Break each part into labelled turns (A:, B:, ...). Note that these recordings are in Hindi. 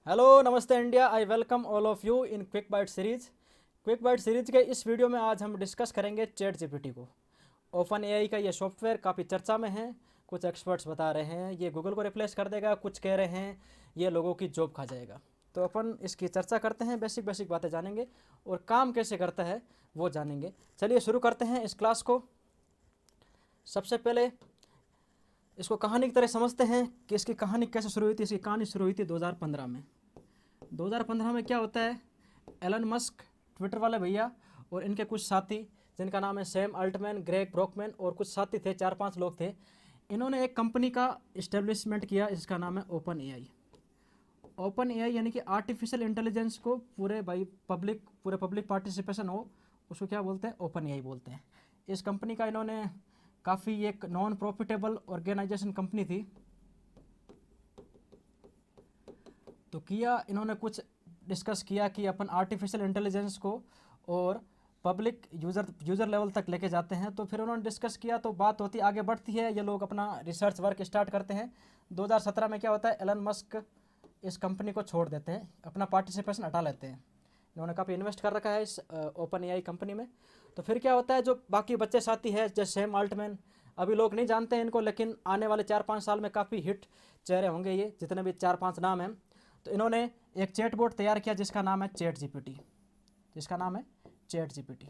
A: हेलो नमस्ते India. I welcome all of you in quick bite series. Quick bite series के इस वीडियो में आज हम डिस्कस करेंगे चैट जीपीटी को। ओपन एआई का ये सॉफ्टवेयर काफ़ी चर्चा में है। कुछ एक्सपर्ट्स बता रहे हैं ये गूगल को रिप्लेस कर देगा, कुछ कह रहे हैं ये लोगों की जॉब खा जाएगा। तो अपन इसकी चर्चा करते हैं, बेसिक बेसिक बातें जानेंगे और काम कैसे करता है वो जानेंगे। चलिए शुरू करते हैं इस क्लास को। सबसे पहले इसको कहानी की तरह समझते हैं कि इसकी कहानी कैसे शुरू हुई थी। इसकी कहानी शुरू हुई थी 2015 में। 2015 में क्या होता है, एलन मस्क ट्विटर वाले भैया और इनके कुछ साथी जिनका नाम है सैम अल्टमैन, ग्रेग ब्रोकमैन और कुछ साथी थे, 4-5 लोग थे। इन्होंने एक कंपनी का इस्टेब्लिशमेंट किया, इसका नाम है ओपन एआई। ओपन एआई यानी कि आर्टिफिशियल इंटेलिजेंस को पूरे पब्लिक पार्टिसिपेशन हो, उसको क्या बोलते हैं, ओपन एआई बोलते हैं। इस कंपनी का इन्होंने काफ़ी एक नॉन प्रॉफिटेबल ऑर्गेनाइजेशन कंपनी थी तो किया इन्होंने कुछ डिस्कस किया कि अपन आर्टिफिशियल इंटेलिजेंस को और पब्लिक यूज़र लेवल तक लेके जाते हैं। तो फिर उन्होंने डिस्कस किया तो बात होती आगे बढ़ती है, ये लोग अपना रिसर्च वर्क स्टार्ट करते हैं। 2017 में क्या होता है, एलन मस्क इस कंपनी को छोड़ देते हैं, अपना पार्टिसिपेशन हटा लेते हैं। इन्होंने काफ़ी इन्वेस्ट कर रखा है इस ओपन एआई कंपनी में। तो फिर क्या होता है, जो बाकी बच्चे साथी है जैसे सैम अल्टमैन, अभी लोग नहीं जानते हैं इनको, लेकिन आने वाले 4-5 साल में काफ़ी हिट चेहरे होंगे ये, जितने भी 4-5 नाम हैं। तो इन्होंने एक चैटबॉट तैयार किया जिसका नाम है चैट जीपीटी।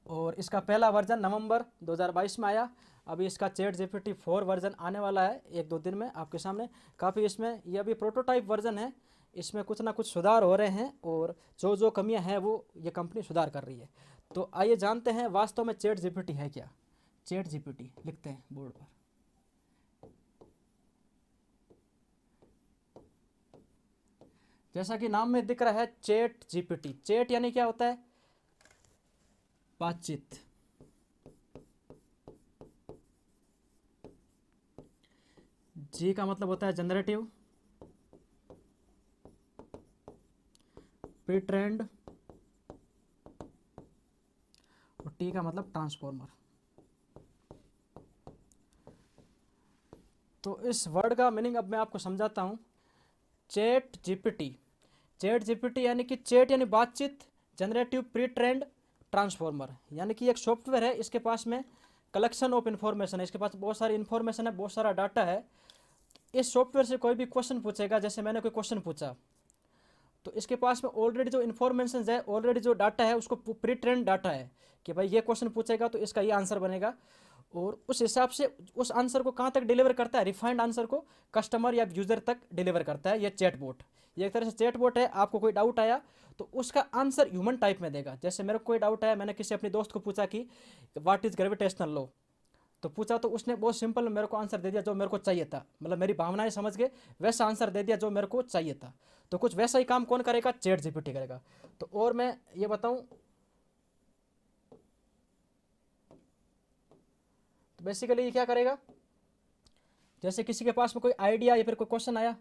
A: और इसका पहला वर्जन नवंबर 2022 में आया। अभी इसका चैट जीपीटी 4 वर्जन आने वाला है 1-2 दिन में आपके सामने। काफ़ी इसमें ये अभी प्रोटोटाइप वर्जन है, इसमें कुछ ना कुछ सुधार हो रहे हैं और जो जो कमियां हैं वो ये कंपनी सुधार कर रही है। तो आइए जानते हैं वास्तव में चैट जीपीटी है क्या। चैट जीपीटी लिखते हैं बोर्ड पर। जैसा कि नाम में दिख रहा है चैट जीपीटी, चैट यानी क्या होता है, बातचीत। जी का मतलब होता है जनरेटिव, प्री ट्रेंड और टी का मतलब ट्रांसफॉर्मर। तो इस वर्ड का मीनिंग अब मैं आपको समझाता हूँ। चैट जीपीटी यानी कि चैट यानी बातचीत, जनरेटिव, प्री ट्रेंड, ट्रांसफॉर्मर। यानी कि एक सॉफ्टवेयर है, इसके पास में कलेक्शन ऑफ इन्फॉर्मेशन है, इसके पास बहुत सारी इन्फॉर्मेशन है, बहुत सारा डाटा है। इस सॉफ्टवेयर से कोई भी क्वेश्चन पूछेगा, जैसे मैंने कोई क्वेश्चन पूछा तो इसके पास में ऑलरेडी जो इन्फॉर्मेशन है, ऑलरेडी जो डाटा है उसको प्री ट्रेंड डाटा है कि भाई ये क्वेश्चन पूछेगा तो इसका ये आंसर बनेगा। और उस हिसाब से उस आंसर को कहाँ तक डिलीवर करता है, रिफाइंड आंसर को कस्टमर या यूज़र तक डिलीवर करता है ये चैटबॉट। ये एक तरह से चैटबॉट है। आपको कोई डाउट आया तो उसका आंसर ह्यूमन टाइप में देगा। जैसे मेरे को कोई डाउट आया, मैंने किसी अपने दोस्त को पूछा कि व्हाट इज़ ग्रेविटेशनल लॉ, तो पूछा तो उसने बहुत सिंपल मेरे को आंसर दे दिया जो मेरे को चाहिए था, मतलब मेरी भावनाएं समझ के वैसा आंसर दे दिया जो मेरे को चाहिए था। तो कुछ वैसा ही काम कौन करेगा, चैट जीपीटी करेगा। तो और मैं ये बताऊं तो बेसिकली ये क्या करेगा, जैसे किसी के पास में कोई आइडिया या फिर कोई क्वेश्चन आया,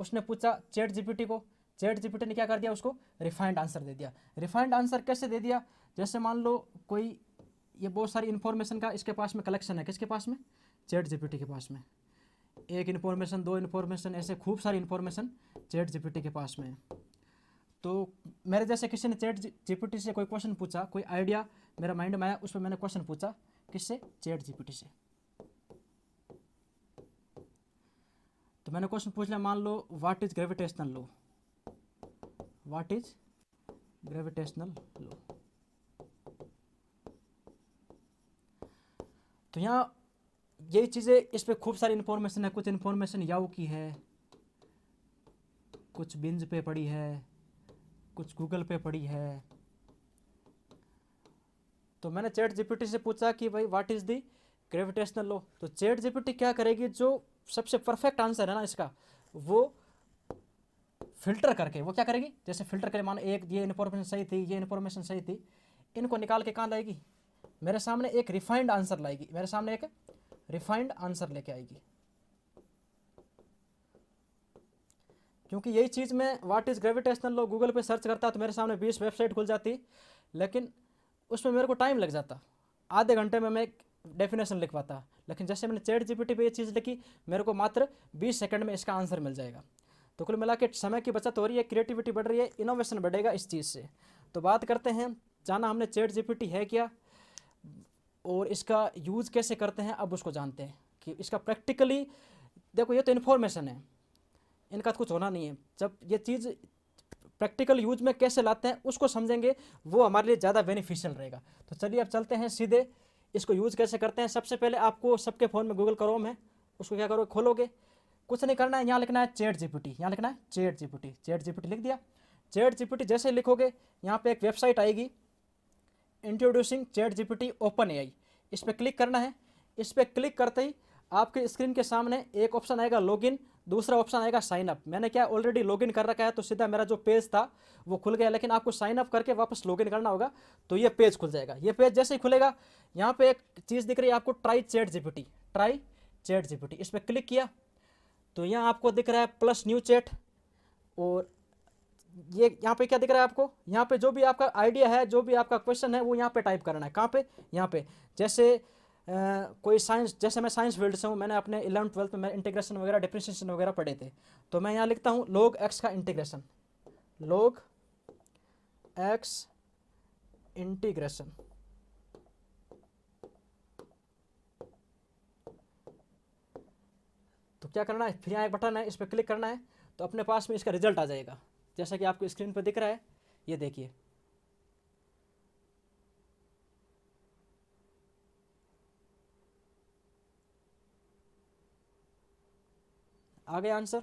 A: उसने पूछा चैट जीपीटी को, चैट जीपीटी ने क्या कर दिया, उसको रिफाइंड आंसर दे दिया। रिफाइंड आंसर कैसे दे दिया, जैसे मान लो कोई ये बहुत सारी इन्फॉर्मेशन का इसके पास में कलेक्शन है, किसके पास में, चैट जीपीटी के पास में। एक इन्फॉर्मेशन, दो इन्फॉर्मेशन, ऐसे खूब सारी इन्फॉर्मेशन चैट जीपीटी के पास में है। तो मेरे जैसे किसी ने चैट जीपीटी से कोई क्वेश्चन पूछा, कोई आइडिया मेरा माइंड में आया, उस पर मैंने क्वेश्चन पूछा, किससे, चैट जीपीटी से। तो मैंने क्वेश्चन पूछ लिया, मान लो what is gravitational law, what is gravitational law. तो यहाँ यही चीज़ें, इस पर खूब सारी इन्फॉर्मेशन है। कुछ इन्फॉर्मेशन याहू की है, कुछ बिंज पे पड़ी है, कुछ गूगल पे पड़ी है। तो मैंने चैट जीपीटी से पूछा कि भाई what is the gravitational law. तो चैट जीपीटी क्या करेगी, जो सबसे परफेक्ट आंसर है ना इसका, वो फिल्टर करके वो क्या करेगी, जैसे फिल्टर करे, मानो एक ये इन्फॉर्मेशन सही थी, ये इन्फॉर्मेशन सही थी, इनको निकाल के कहाँ लाएगी, मेरे सामने एक रिफाइंड आंसर लाएगी, मेरे सामने एक रिफाइंड आंसर लेके आएगी। क्योंकि यही चीज़ मैं what is gravitational law Google पे सर्च करता तो मेरे सामने 20 वेबसाइट खुल जाती, लेकिन उसमें मेरे को टाइम लग जाता, आधे घंटे में मैं डेफिनेशन लिख पाता। लेकिन जैसे मैंने चैट जीपीटी पे ये चीज़ लिखी, मेरे को मात्र 20 सेकंड में इसका आंसर मिल जाएगा। तो कुल मिला के समय की बचत हो रही है, क्रिएटिविटी बढ़ रही है, इनोवेशन बढ़ेगा इस चीज़ से। तो बात करते हैं, जाना हमने चैट जीपीटी है क्या और इसका यूज़ कैसे करते हैं, अब उसको जानते हैं कि इसका प्रैक्टिकली देखो, ये तो इन्फॉर्मेशन है, इनका तो कुछ होना नहीं है। जब ये चीज़ प्रैक्टिकल यूज में कैसे लाते हैं उसको समझेंगे, वो हमारे लिए ज़्यादा बेनिफिशियल रहेगा। तो चलिए अब चलते हैं सीधे, इसको यूज़ कैसे करते हैं। सबसे पहले आपको सबके फ़ोन में गूगल क्रोम है, उसको क्या करो, खोलोगे, कुछ नहीं करना है, यहाँ लिखना है चैट जीपीटी, यहाँ लिखना है चैट जीपीटी, चैट जीपीटी लिख दिया। चैट जीपीटी जैसे लिखोगे, यहाँ पे एक वेबसाइट आएगी, introducing chat GPT open AI, इस पर क्लिक करना है। इस पर क्लिक करते ही आपके स्क्रीन के सामने एक ऑप्शन आएगा लॉगिन, दूसरा ऑप्शन आएगा साइन अप। मैंने क्या ऑलरेडी लॉगिन कर रखा है, तो सीधा मेरा जो पेज था वो खुल गया, लेकिन आपको साइन अप करके वापस लॉगिन करना होगा, तो ये पेज खुल जाएगा। ये पेज जैसे ही खुलेगा, यहाँ पे एक चीज़ दिख रही है आपको, try chat GPT, try chat GPT, इस पर क्लिक किया तो यहाँ आपको दिख रहा है प्लस न्यू चैट। और ये यहाँ पे क्या दिख रहा है आपको, यहाँ पे जो भी आपका आइडिया है, जो भी आपका क्वेश्चन है, वो यहाँ पे टाइप करना है। कहाँ पे, यहाँ पे। जैसे कोई साइंस, जैसे मैं साइंस फील्ड से हूँ, मैंने अपने 11th-12th में इंटीग्रेशन वगैरह डिफरेंशिएशन वगैरह पढ़े थे, तो मैं यहाँ लिखता हूँ log x का इंटीग्रेशन, log x इंटीग्रेशन। तो क्या करना है, फिर यहाँ एक बटन है, इस पर क्लिक करना है, तो अपने पास में इसका रिजल्ट आ जाएगा, जैसा कि आपको स्क्रीन पर दिख रहा है। ये देखिए, आ गया आंसर,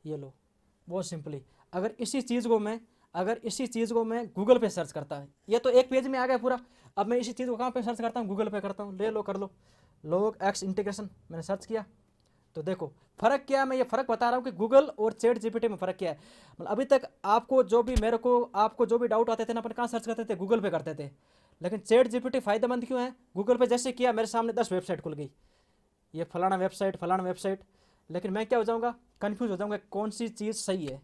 A: ये लो, बहुत सिंपली। अगर इसी चीज़ को मैं गूगल पे सर्च करता है, ये तो एक पेज में आ गया पूरा। अब मैं इसी चीज़ को कहाँ पे सर्च करता हूँ, गूगल पे करता हूँ, ले लो, कर लो, log x इंटीग्रेशन मैंने सर्च किया। तो देखो फ़र्क क्या है, मैं ये फ़र्क बता रहा हूँ कि गूगल और चैट जीपीटी में फ़र्क क्या है। मतलब अभी तक आपको जो भी, मेरे को आपको जो भी डाउट आते थे ना, अपन कहाँ सर्च करते थे, गूगल पे करते थे। लेकिन चैट जीपीटी फ़ायदेमंद क्यों है, गूगल पे जैसे किया मेरे सामने 10 वेबसाइट खुल गई, ये फलाना वेबसाइट, फलाना वेबसाइट, लेकिन मैं क्या हो जाऊँगा, कन्फ्यूज़ हो जाऊँगा कौन सी चीज़ सही है।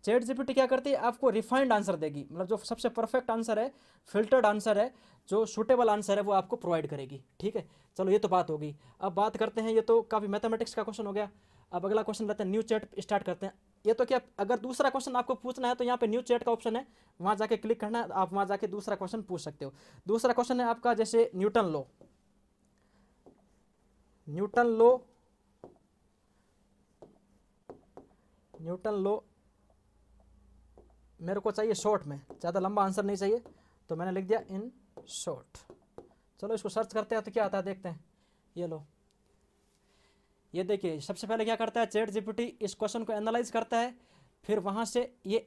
A: चैट जीपीटी क्या करती है, आपको रिफाइंड आंसर देगी, मतलब जो सबसे परफेक्ट आंसर है, फिल्टर्ड आंसर है, जो सूटेबल आंसर है, वो आपको प्रोवाइड करेगी। ठीक है, चलो ये तो बात होगी। अब बात करते हैं, ये तो काफ़ी मैथमेटिक्स का क्वेश्चन हो गया। अब अगला क्वेश्चन लेते हैं, न्यू चैट स्टार्ट करते हैं। ये तो क्या, अगर दूसरा क्वेश्चन आपको पूछना है तो यहाँ पे न्यू चैट का ऑप्शन है, वहाँ जाके क्लिक करना है, आप वहाँ जाके दूसरा क्वेश्चन पूछ सकते हो। दूसरा क्वेश्चन है आपका, जैसे न्यूटन लो, न्यूटन लो, न्यूटन लो मेरे को चाहिए शॉर्ट में, ज़्यादा लंबा आंसर नहीं चाहिए, तो मैंने लिख दिया इन शॉर्ट। चलो इसको सर्च करते हैं तो क्या आता है, देखते हैं। ये लो, ये देखिए, सबसे पहले क्या करता है चैट जीपीटी, इस क्वेश्चन को एनालाइज करता है, फिर वहाँ से ये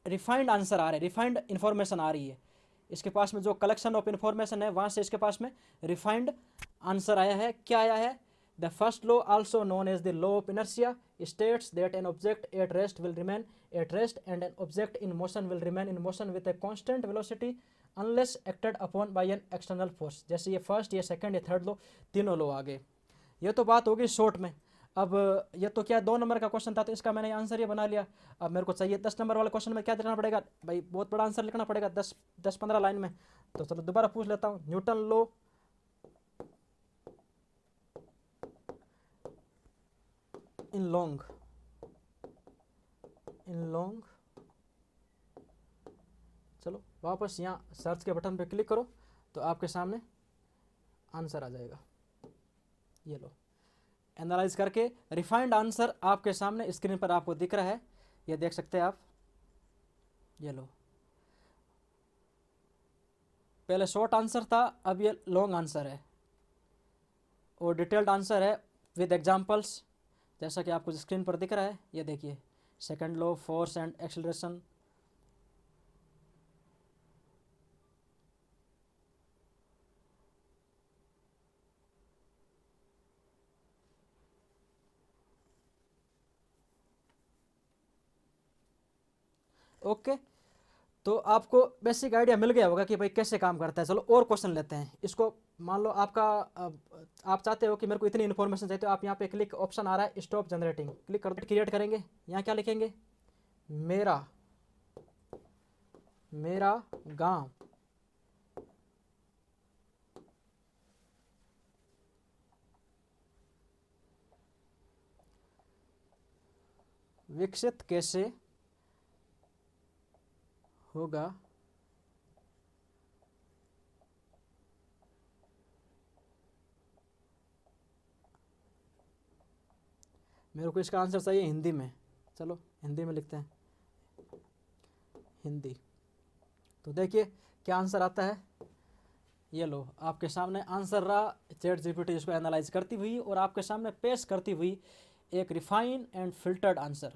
A: रिफाइंड आंसर आ रहे हैं, रिफाइंड इन्फॉर्मेशन आ रही है, इसके पास में जो कलेक्शन ऑफ इन्फॉर्मेशन है, वहाँ से इसके पास में रिफाइंड आंसर आया है। क्या आया है, the first law also known as the law of inertia states that an object at rest will remain at rest and an object in motion will remain in motion with a constant velocity unless acted upon by an external force. जैसे ये फर्स्ट, ये सेकंड, ये थर्ड लॉ, तीनों लॉ आ गए। ये तो बात होगी शॉर्ट में। अब ये तो क्या 2 नंबर का क्वेश्चन था, तो इसका मैंने आंसर ये बना लिया। अब मेरे को चाहिए 10 नंबर वाले क्वेश्चन में क्या लिखना पड़ेगा भाई, बहुत बड़ा आंसर लिखना पड़ेगा, 10-15 लाइन में। तो चलो दोबारा पूछ लेता हूँ, Newton low in long, in long, चलो वापस यहाँ सर्च के बटन पे क्लिक करो, तो आपके सामने आंसर आ जाएगा। ये लो, एनालाइज करके रिफाइंड आंसर आपके सामने स्क्रीन पर आपको दिख रहा है, ये देख सकते हैं आप। ये लो, पहले शॉर्ट आंसर था, अब ये लॉन्ग आंसर है, और डिटेल्ड आंसर है विद एग्जांपल्स, जैसा कि आपको स्क्रीन पर दिख रहा है। ये देखिए, second law, force and acceleration. Okay, तो आपको बेसिक आइडिया मिल गया होगा कि भाई कैसे काम करता है। चलो और क्वेश्चन लेते हैं इसको। मान लो आपका आप चाहते हो कि मेरे को इतनी इन्फॉर्मेशन चाहिए, तो आप यहाँ पे क्लिक, ऑप्शन आ रहा है स्टॉप जनरेटिंग, क्लिक कर दो, क्रिएट करेंगे। यहाँ क्या लिखेंगे, मेरा मेरा गांव, विकसित कैसे होगा मेरे को इसका आंसर चाहिए हिंदी में। चलो हिंदी में लिखते हैं, हिंदी। तो देखिए क्या आंसर आता है। ये लो आपके सामने आंसर रहा, चैट जीपीटी इसको एनालाइज करती हुई और आपके सामने पेश करती हुई एक रिफाइन एंड फिल्टर्ड आंसर।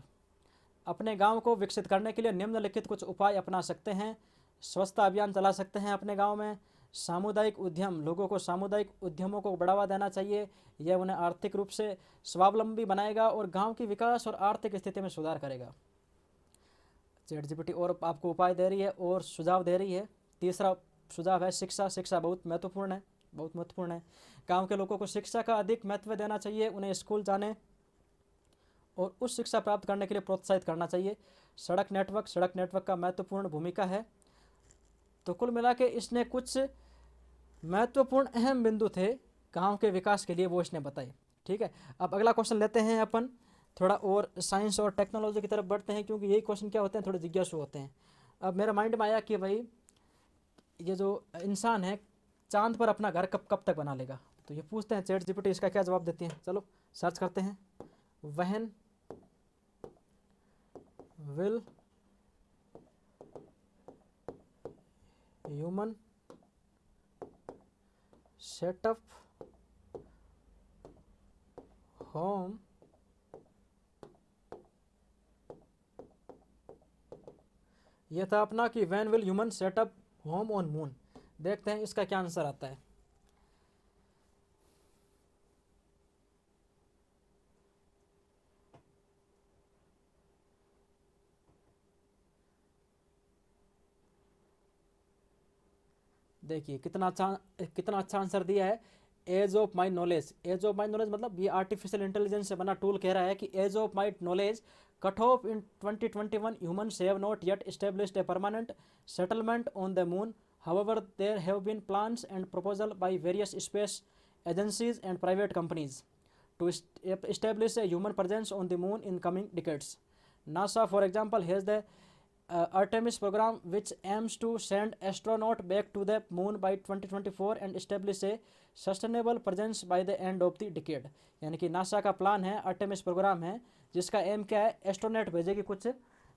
A: अपने गांव को विकसित करने के लिए निम्नलिखित कुछ उपाय अपना सकते हैं। स्वच्छता अभियान चला सकते हैं अपने गांव में। सामुदायिक उद्यम, लोगों को सामुदायिक उद्यमों को बढ़ावा देना चाहिए। यह उन्हें आर्थिक रूप से स्वावलंबी बनाएगा और गांव की विकास और आर्थिक स्थिति में सुधार करेगा। चैट जीपीटी और आपको उपाय दे रही है और सुझाव दे रही है। तीसरा सुझाव है शिक्षा। शिक्षा बहुत महत्वपूर्ण है, बहुत महत्वपूर्ण है। गांव के लोगों को शिक्षा का अधिक महत्व देना चाहिए, उन्हें स्कूल जाने और उच्च शिक्षा प्राप्त करने के लिए प्रोत्साहित करना चाहिए। सड़क नेटवर्क का महत्वपूर्ण भूमिका है। तो कुल मिला के इसने कुछ महत्वपूर्ण अहम बिंदु थे गांव के विकास के लिए, वो इसने बताए। ठीक है, अब अगला क्वेश्चन लेते हैं अपन। थोड़ा और साइंस और टेक्नोलॉजी की तरफ बढ़ते हैं, क्योंकि यही क्वेश्चन क्या होते हैं, थोड़े जिज्ञासु होते हैं। अब मेरे माइंड में आया कि भाई ये जो इंसान है चांद पर अपना घर कब कब तक बना लेगा। तो ये पूछते हैं चैट जीपीटी, इसका क्या जवाब देती है। चलो सर्च करते हैं। When will human setup home यह था अपना कि when will human setup home on moon. देखते हैं इसका क्या आंसर आता है। देखिए कितना अच्छा आंसर दिया है। As of my knowledge. As of my knowledge मतलब ये आर्टिफिशियल इंटेलिजेंस से बना टूल कह रहा है कि as of my knowledge cut off in 2021 humans have not yet established a permanent settlement on the moon. However, there have been plans and proposals by various space agencies and private companies to establish a human presence on the moon in coming decades. NASA, for example, has the Artemis program, which aims to send astronaut back to the moon by 2024 and establish a sustainable presence by the end of the decade. यानी कि नासा का प्लान है, आर्टेमिस प्रोग्राम है, जिसका एम क्या है, एस्ट्रोनॉट भेजेगी कुछ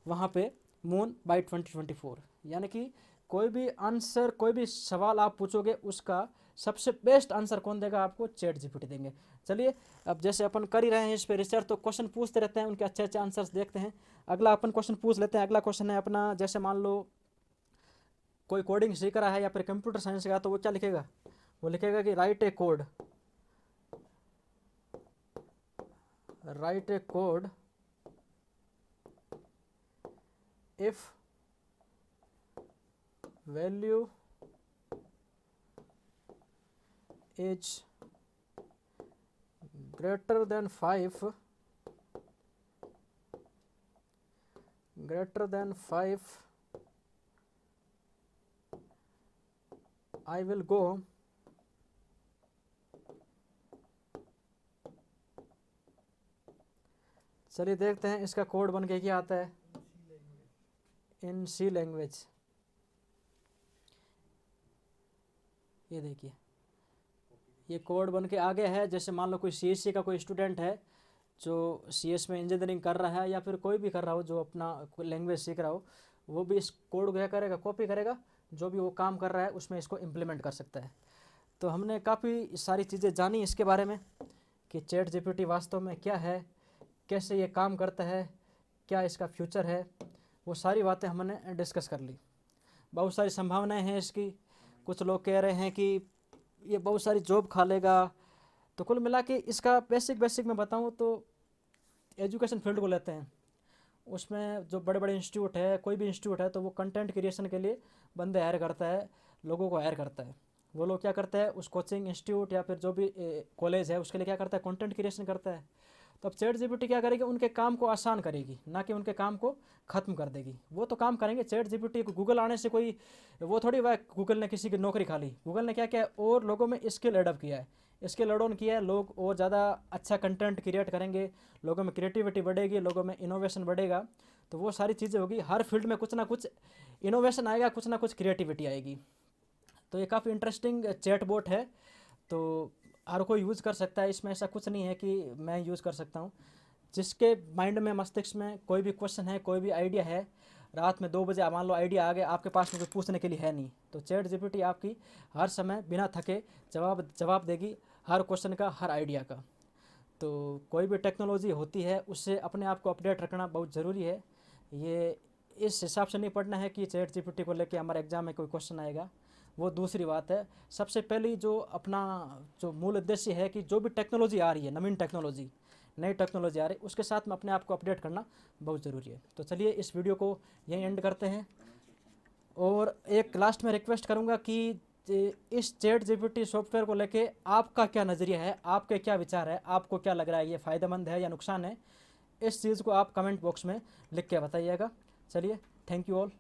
A: वहाँ पे मून बाय 2024। यानी कि कोई भी आंसर, कोई भी सवाल आप पूछोगे उसका सबसे बेस्ट आंसर कौन देगा आपको, चैट जीपीटी देंगे। चलिए अब जैसे अपन कर ही रहे हैं इस पे रिसर्च, तो क्वेश्चन पूछते रहते हैं, उनके अच्छे अच्छे आंसर्स देखते हैं। अगला अपन क्वेश्चन पूछ लेते हैं। अगला क्वेश्चन है अपना, जैसे मान लो कोई कोडिंग सीख रहा है या फिर कंप्यूटर साइंस का, तो वो क्या लिखेगा, वो लिखेगा कि right A code if value is greater than 5 I will go चलिए देखते हैं इसका कोड बन के क्या आता है। इन सी लैंग्वेज, ये देखिए ये कोड बन के आगे है। जैसे मान लो कोई सीएससी का कोई स्टूडेंट है जो सीएस में इंजीनियरिंग कर रहा है, या फिर कोई भी कर रहा हो जो अपना लैंग्वेज सीख रहा हो, वो भी इस कोड को क्या करेगा, कॉपी करेगा, जो भी वो काम कर रहा है उसमें इसको इम्प्लीमेंट कर सकता है। तो हमने काफ़ी सारी चीज़ें जानी इसके बारे में कि चैट जीपीटी वास्तव में क्या है, कैसे ये काम करता है, क्या इसका फ्यूचर है, वो सारी बातें हमने डिस्कस कर ली। बहुत सारी संभावनाएं हैं इसकी। कुछ लोग कह रहे हैं कि ये बहुत सारी जॉब खा लेगा। तो कुल मिला के इसका बेसिक मैं बताऊं तो एजुकेशन फील्ड को लेते हैं, उसमें जो बड़े बड़े इंस्टीट्यूट है, कोई भी इंस्टीट्यूट है, तो वो कंटेंट क्रिएशन के लिए बंदे हायर करता है, लोगों को हायर करता है। वो लोग क्या करते हैं, उस कोचिंग इंस्टीट्यूट या फिर जो भी कॉलेज है उसके लिए क्या करता है, कंटेंट क्रिएशन करता है। तो अब चैट जीपीटी क्या करेगी, उनके काम को आसान करेगी, ना कि उनके काम को ख़त्म कर देगी। वो तो काम करेंगे। चैट जीपीटी को गूगल आने से कोई वो थोड़ी, वह गूगल ने किसी की नौकरी खा ली। गूगल ने क्या किया, और लोगों में स्किल एडअप किया है। इसके लॉड ऑन किया है, लोग और ज़्यादा अच्छा कंटेंट क्रिएट करेंगे, लोगों में क्रिएटिविटी बढ़ेगी, लोगों में इनोवेशन बढ़ेगा, तो वो सारी चीज़ें होगी। हर फील्ड में कुछ ना कुछ इनोवेशन आएगा, कुछ ना कुछ क्रिएटिविटी आएगी। तो ये काफ़ी इंटरेस्टिंग चैट बोट है, तो हर कोई यूज़ कर सकता है, इसमें ऐसा कुछ नहीं है कि मैं यूज़ कर सकता हूँ। जिसके माइंड में, मस्तिष्क में कोई भी क्वेश्चन है, कोई भी आइडिया है, रात में 2 बजे मान लो आइडिया आ गया, आपके पास में कोई पूछने के लिए है नहीं, तो चैट जीपीटी आपकी हर समय बिना थके जवाब देगी, हर क्वेश्चन का, हर आइडिया का। तो कोई भी टेक्नोलॉजी होती है उससे अपने आप को अपडेट रखना बहुत ज़रूरी है। ये इस हिसाब से नहीं पढ़ना है कि चैट जीपीटी को लेके हमारे एग्ज़ाम में कोई क्वेश्चन आएगा, वो दूसरी बात है। सबसे पहली जो अपना जो मूल उद्देश्य है कि जो भी टेक्नोलॉजी आ रही है, नई टेक्नोलॉजी आ रही है, उसके साथ में अपने आप को अपडेट करना बहुत ज़रूरी है। तो चलिए इस वीडियो को यहीं एंड करते हैं, और एक लास्ट में रिक्वेस्ट करूँगा कि इस चैट जीपीटी सॉफ्टवेयर को लेके आपका क्या नज़रिया है, आपके क्या विचार है, आपको क्या लग रहा है, ये फ़ायदेमंद है या नुकसान है, इस चीज़ को आप कमेंट बॉक्स में लिख के बताइएगा। चलिए, थैंक यू ऑल।